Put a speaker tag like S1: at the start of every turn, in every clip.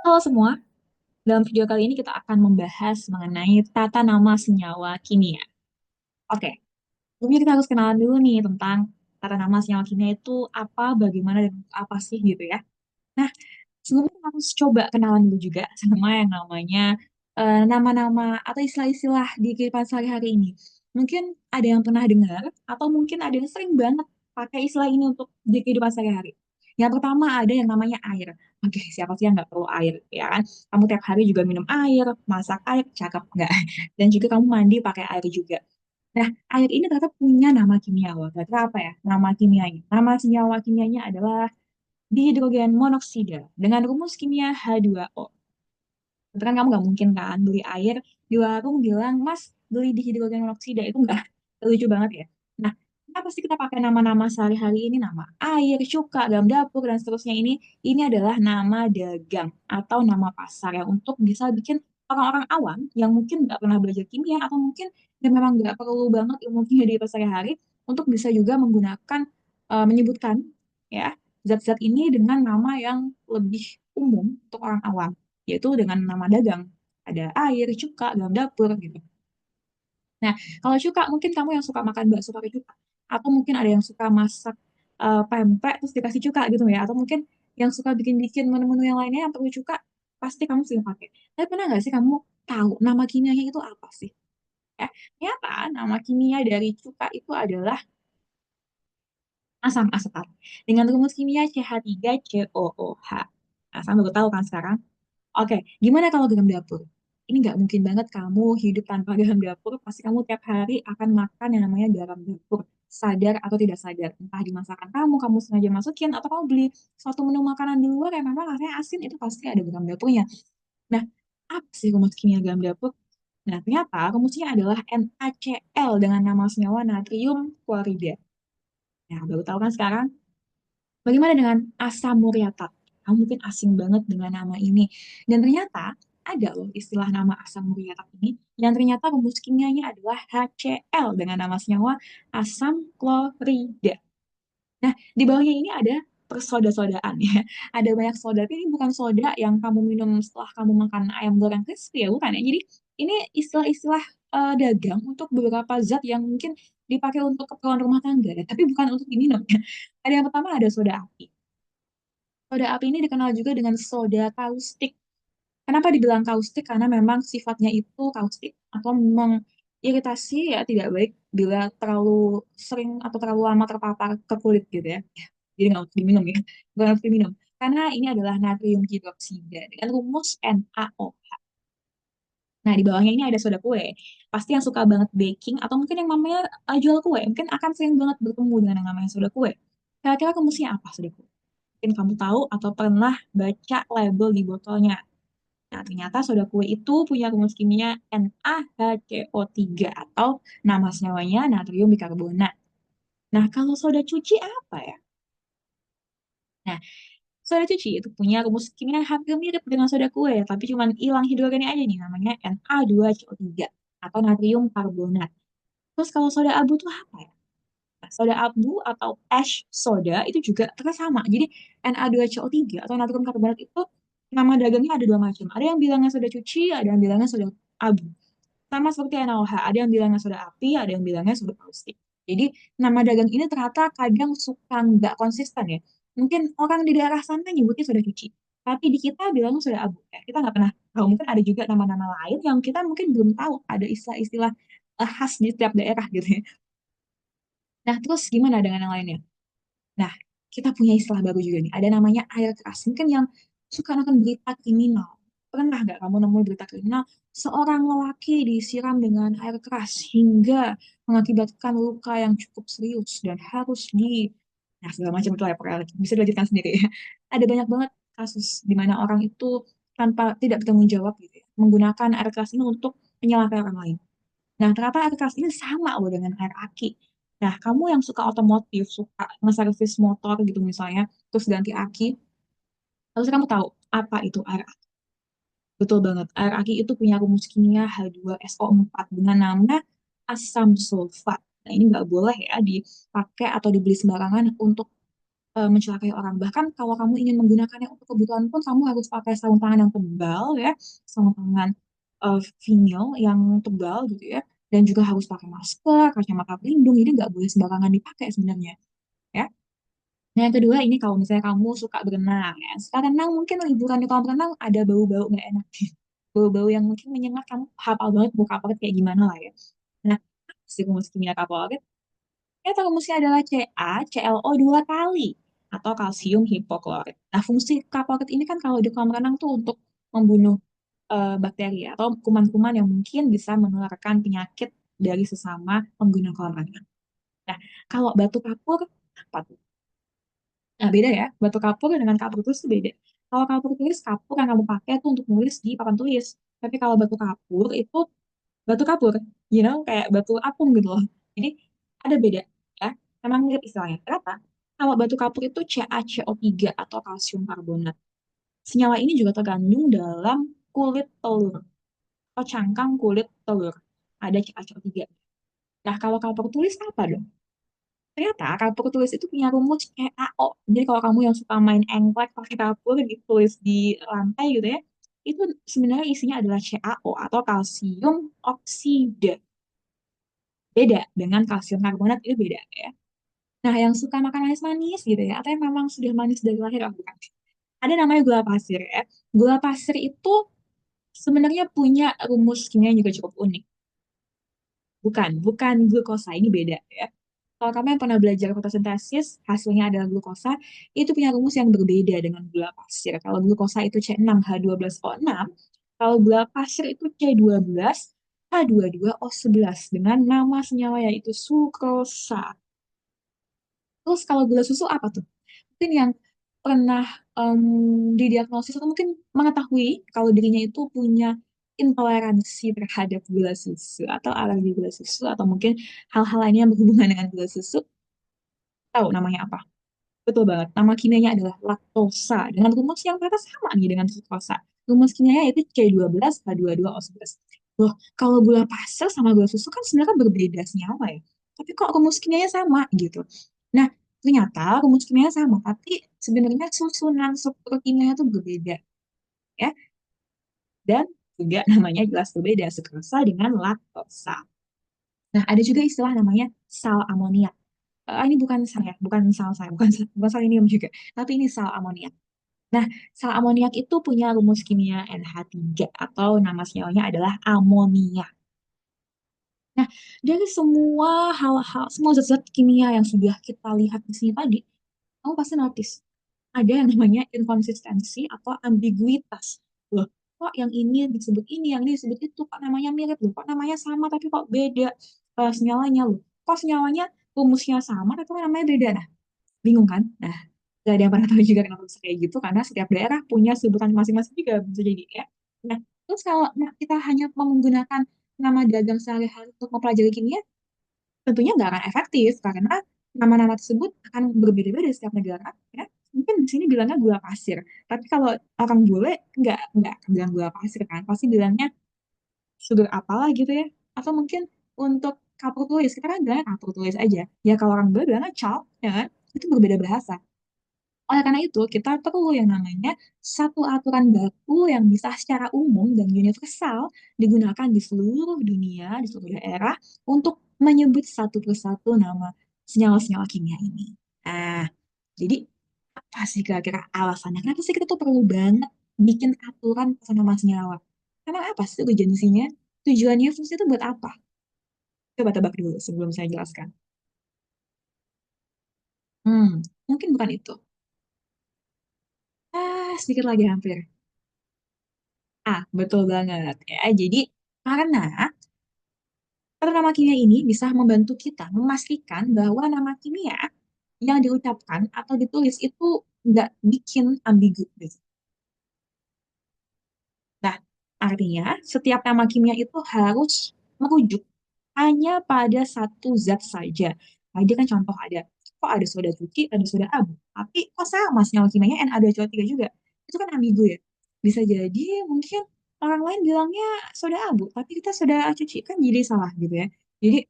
S1: Halo semua, dalam video kali ini kita akan membahas mengenai tata nama senyawa kimia. Oke, sebelumnya kita harus kenalan dulu nih tentang tata nama senyawa kimia itu apa, bagaimana, dan apa sih gitu ya. Nah, sebelumnya kita harus coba kenalan dulu juga sama yang namanya nama-nama atau istilah-istilah di kehidupan sehari-hari ini. Mungkin ada yang pernah dengar, atau mungkin ada yang sering banget pakai istilah ini untuk di kehidupan sehari-hari. Yang pertama ada yang namanya air. Oke, siapa sih yang nggak perlu air, ya kan? Kamu tiap hari juga minum air, masak air, cakep nggak? Dan juga kamu mandi pakai air juga. Nah, air ini ternyata punya nama kimia loh. Ternyata apa ya? Nama kimianya. Nama senyawa kimianya adalah dihidrogen monoksida dengan rumus kimia H2O. Itu kan kamu nggak mungkin kan beli air di warung bilang, Mas, beli dihidrogen monoksida. Itu nggak lucu banget ya. Nah, kenapa sih kita pakai nama-nama sehari-hari ini? Nama air, cuka, garam dapur, dan seterusnya ini adalah nama dagang atau nama pasar yang untuk bisa bikin orang-orang awam yang mungkin nggak pernah belajar kimia atau mungkin yang memang nggak perlu banget ilmu kimia di sehari-hari untuk bisa juga menggunakan menyebutkan ya zat-zat ini dengan nama yang lebih umum untuk orang awam, yaitu dengan nama dagang. Ada air, cuka, garam dapur gitu. Nah, kalau cuka mungkin kamu yang suka makan bakso pakai cuka, atau mungkin ada yang suka masak pempek terus dikasih cuka gitu ya, atau mungkin yang suka bikin-bikin menu-menu yang lainnya yang perlu cuka, pasti kamu sering pakai. Tapi pernah nggak sih kamu tahu nama kimianya itu apa sih? Ternyata nama kimia dari cuka itu adalah asam asetat dengan rumus kimia CH3COOH. Nah, kamu baru tahu kan sekarang? Oke, gimana kalau garam dapur? Ini nggak mungkin banget kamu hidup tanpa garam dapur. Pasti kamu tiap hari akan makan yang namanya garam dapur. Sadar atau tidak sadar. Entah di masakan kamu sengaja masukin, atau kamu beli suatu menu makanan di luar yang memang rasanya asin, itu pasti ada garam dapurnya. Nah, apa sih rumus kimia garam dapur? Nah, ternyata rumusnya adalah NaCl dengan nama senyawa natrium klorida. Nah, baru tahu kan sekarang? Bagaimana dengan asam muriatat? Kamu mungkin asing banget dengan nama ini. Dan ternyata ada loh istilah nama asam muriatat ini yang ternyata rumus kimianya adalah HCl dengan nama senyawa asam klorida. Nah, di bawahnya ini ada persoda-sodaan ya. Ada banyak soda, tapi ini bukan soda yang kamu minum setelah kamu makan ayam goreng crispy ya, bukan ya. Jadi ini istilah-istilah dagang untuk beberapa zat yang mungkin dipakai untuk keperluan rumah tangga, ya, tapi bukan untuk diminum ya. Ada yang pertama ada soda api. Soda api ini dikenal juga dengan soda kaustik. Kenapa dibilang kaustik? Karena memang sifatnya itu kaustik atau mengiritasi ya, tidak baik bila terlalu sering atau terlalu lama terpapar ke kulit gitu ya. Jadi nggak untuk diminum ya, bukan untuk diminum. Karena ini adalah natrium hidroksida dengan rumus NaO. Nah, di bawahnya ini ada soda kue. Pasti yang suka banget baking atau mungkin yang mamanya jual kue, mungkin akan sering banget bertemu dengan yang namanya soda kue. Kira-kira rumusnya apa soda kue? Mungkin kamu tahu atau pernah baca label di botolnya. Nah, ternyata soda kue itu punya rumus kimia NaHCO3 atau nama senyawanya natrium bikarbonat. Nah, kalau soda cuci apa ya? Nah, soda cuci itu punya rumus kimia hampir mirip dengan soda kue, tapi cuma hilang hidrogennya aja nih, namanya Na2CO3 atau natrium karbonat. Terus kalau soda abu itu apa ya? Nah, soda abu atau ash soda itu juga ternyata sama. Jadi Na2CO3 atau natrium karbonat itu nama dagangnya ada dua macam. Ada yang bilangnya soda cuci, ada yang bilangnya soda abu. Sama seperti NaOH, ada yang bilangnya soda api, ada yang bilangnya soda kaustik. Jadi nama dagang ini ternyata kadang suka nggak konsisten ya. Mungkin orang di daerah sana nyebutnya soda cuci, tapi di kita bilangnya soda abu. Ya, kita nggak pernah tahu. Mungkin ada juga nama-nama lain yang kita mungkin belum tahu. Ada istilah-istilah khas di setiap daerah gitu ya. Nah, terus gimana dengan yang lainnya? Nah, kita punya istilah baru juga nih. Ada namanya air keras. Mungkin yang suka nonton berita kriminal. Pernah nggak kamu nemu berita kriminal? Seorang lelaki disiram dengan air keras hingga mengakibatkan luka yang cukup serius dan harus Nah, segala macam itu ya, pokoknya bisa dilanjutkan sendiri ya. Ada banyak banget kasus di mana orang itu tanpa tidak bertanggung jawab gitu ya, menggunakan air keras ini untuk menyalahkan orang lain. Nah, ternyata air keras ini sama loh dengan air aki. Nah, kamu yang suka otomotif, suka nge-service motor gitu misalnya, terus ganti aki, terus kamu tahu apa itu air aki? Betul banget, air aki itu punya rumus kimia H2SO4 dengan nama asam sulfat. Nah, ini nggak boleh ya dipakai atau dibeli sembarangan untuk mencelakai orang. Bahkan kalau kamu ingin menggunakannya untuk kebutuhan pun kamu harus pakai sarung tangan yang tebal ya, sarung tangan vinyl yang tebal gitu ya, dan juga harus pakai masker, kacamata pelindung. Ini nggak boleh sembarangan dipakai sebenarnya ya. Nah, yang kedua ini kalau misalnya kamu suka berenang ya, suka renang mungkin liburan di kolam renang ada bau-bau nggak enak. Bau-bau yang mungkin menyengat kamu hafal banget buka kaporit kayak gimana lah ya. Nah, si rumus kimia kaporit ternyata rumusnya adalah CaClO dua kali atau kalsium hipoklorit. Nah, fungsi kaporit ini kan kalau di kolam renang tuh untuk membunuh bakteri atau kuman-kuman yang mungkin bisa menularkan penyakit dari sesama pengguna kolam renang. Nah, kalau batu kapur apa tuh? Nah, beda ya. Batu kapur dengan kapur tulis itu beda. Kalau kapur tulis, kapur yang kamu pakai tuh untuk nulis di papan tulis. Tapi kalau batu kapur itu batu kapur, kayak batu apung gitu loh. Jadi ada beda ya. Memang mirip istilahnya. Kenapa? Kalau batu kapur itu CaCO3 atau kalsium karbonat. Senyawa ini juga terkandung dalam kulit telur atau cangkang kulit telur. Ada CaCO3. Nah, kalau kapur tulis apa dong? Ternyata kapur tulis itu punya rumus CaO. Jadi kalau kamu yang suka main engklek pakai kapur ditulis di lantai gitu ya, itu sebenarnya isinya adalah CaO atau kalsium oksida. Beda dengan kalsium karbonat itu beda ya. Nah, yang suka makan manis-manis gitu ya, atau yang memang sudah manis dari lahir, oh, bukan. Ada namanya gula pasir ya. Gula pasir itu sebenarnya punya rumus kimia yang juga cukup unik. Bukan glukosa, ini beda ya. Kalau kamu yang pernah belajar fotosintesis, hasilnya adalah glukosa, itu punya rumus yang berbeda dengan gula pasir. Kalau glukosa itu C6H12O6, kalau gula pasir itu C12H22O11 dengan nama senyawa yaitu sukrosa. Terus kalau gula susu apa tuh? Mungkin yang pernah didiagnosis atau mungkin mengetahui kalau dirinya itu punya intoleransi terhadap gula susu atau alergi gula susu atau mungkin hal-hal lainnya yang berhubungan dengan gula susu, tahu namanya apa? Betul banget. Nama kimianya adalah laktosa dengan rumus yang ternyata sama nih dengan glukosa. Rumus kimianya yaitu C12H22O11. Loh, kalau gula pasir sama gula susu kan sebenarnya berbeda senyawa ya. Tapi kok rumus kimianya sama gitu. Nah, ternyata rumus kimianya sama, tapi sebenarnya susunan struktur kimianya itu berbeda ya. Dan juga namanya jelas berbeda, sukrosa dengan laktosa. Nah, ada juga istilah namanya sal amonia. Ini bukan saya, bukan salinium juga, tapi ini sal amoniak. Nah, sal amoniak itu punya rumus kimia NH3 atau nama senyawanya adalah amonia. Nah, dari semua hal-hal, semua zat-zat kimia yang sudah kita lihat di sini tadi, kamu pasti notice ada yang namanya inkonsistensi atau ambiguitas. Loh, kok yang ini, yang ini disebut itu, kok namanya mirip loh, kok namanya sama tapi kok beda senyawanya loh. Kok senyawanya rumusnya sama tapi kok namanya beda. Nah, bingung kan? Nah, gak ada yang pernah tahu juga kenapa bisa kayak gitu, karena setiap daerah punya sebutan masing-masing juga bisa jadi ya. Nah, terus kalau kita hanya menggunakan nama dagang sehari-hari untuk mempelajari kimia, tentunya nggak akan efektif karena nama-nama tersebut akan berbeda-beda di setiap negara. Ya. Mungkin di sini bilangnya gula pasir, tapi kalau orang bule nggak akan bilang gula pasir kan, pasti bilangnya sugar apalah gitu ya. Atau mungkin untuk kapur tulis, kita kan bilangnya kapur tulis aja. Ya kalau orang bule bilangnya chalk, ya kan? Itu berbeda bahasa. Oleh karena itu, kita perlu yang namanya satu aturan baku yang bisa secara umum dan universal digunakan di seluruh dunia, di seluruh daerah, untuk menyebut satu persatu nama senyawa-senyawa kimia ini. Nah, jadi apa sih kira-kira alasannya? Kenapa sih kita tuh perlu banget bikin aturan atas nama senyawa? Emang apa sih urgensinya? Tujuannya, fungsi itu buat apa? Coba tebak dulu sebelum saya jelaskan. Mungkin bukan itu. Sedikit lagi hampir. Betul banget ya. Jadi karena nama kimia ini bisa membantu kita memastikan bahwa nama kimia yang diucapkan atau ditulis itu nggak bikin ambigu gitu. Nah, artinya setiap nama kimia itu harus merujuk hanya pada satu zat saja. Tadi kan contoh ada, kok ada soda cuci, ada soda abu. Tapi kok sama senyawa kimianya Na2CO3 juga. Itu kan ambigu ya. Bisa jadi mungkin orang lain bilangnya soda abu, tapi kita soda cuci kan jadi salah gitu ya. Jadi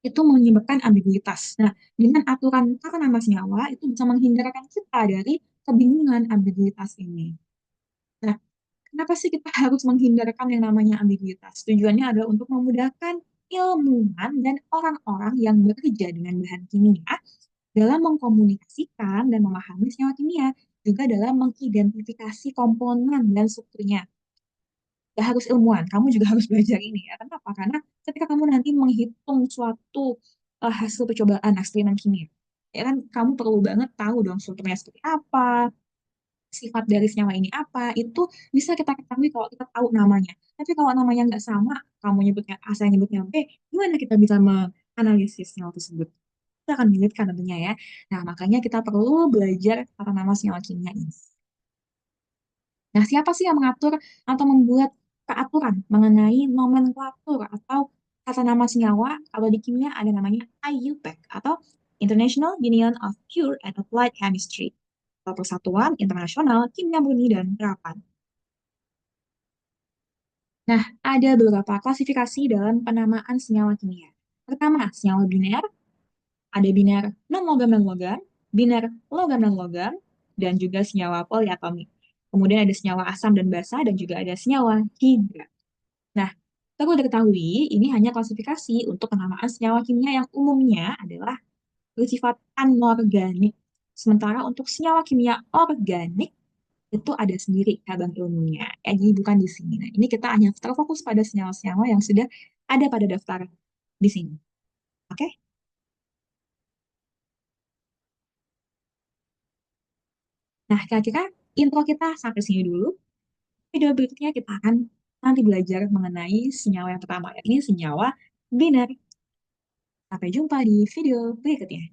S1: itu menyebabkan ambiguitas. Nah, dengan aturan tata nama senyawa itu bisa menghindarkan kita dari kebingungan ambiguitas ini. Nah, kenapa sih kita harus menghindarkan yang namanya ambiguitas? Tujuannya adalah untuk memudahkan ilmuwan dan orang-orang yang bekerja dengan bahan kimia dalam mengkomunikasikan dan memahami senyawa kimia, juga dalam mengidentifikasi komponen dan strukturnya. Gak harus ilmuwan, kamu juga harus belajar ini ya. Kenapa? Karena ketika kamu nanti menghitung suatu hasil percobaan eksperimen kimia, ya kan kamu perlu banget tahu dong strukturnya seperti apa, sifat dari senyawa ini apa, itu bisa kita ketahui kalau kita tahu namanya. Tapi kalau namanya nggak sama, kamu nyebutnya A, saya nyebutnya B, gimana kita bisa menganalisis senyawa tersebut? Kita akan menyulitkan tentunya ya. Nah, makanya kita perlu belajar tata nama senyawa kimia ini. Nah, siapa sih yang mengatur atau membuat peraturan mengenai nomenklatur atau tata nama senyawa? Kalau di kimia ada namanya IUPAC atau International Union of Pure and Applied Chemistry atau Persatuan Internasional Kimia Murni dan Terapan. Nah, ada beberapa klasifikasi dalam penamaan senyawa kimia. Pertama, senyawa biner, ada biner non-logam dan logam, biner logam dan logam, dan juga senyawa poliatomik. Kemudian ada senyawa asam dan basa, dan juga ada senyawa hidra. Nah, perlu diketahui, ini hanya klasifikasi untuk penamaan senyawa kimia yang umumnya adalah bersifat anorganik. Sementara untuk senyawa kimia organik, itu ada sendiri cabang ilmunya. Jadi bukan di sini. Nah, ini kita hanya terfokus pada senyawa-senyawa yang sudah ada pada daftar di sini. Oke? Nah, kira-kira intro kita sampai sini dulu. Video berikutnya kita akan nanti belajar mengenai senyawa yang pertama, yakni senyawa biner. Sampai jumpa di video berikutnya.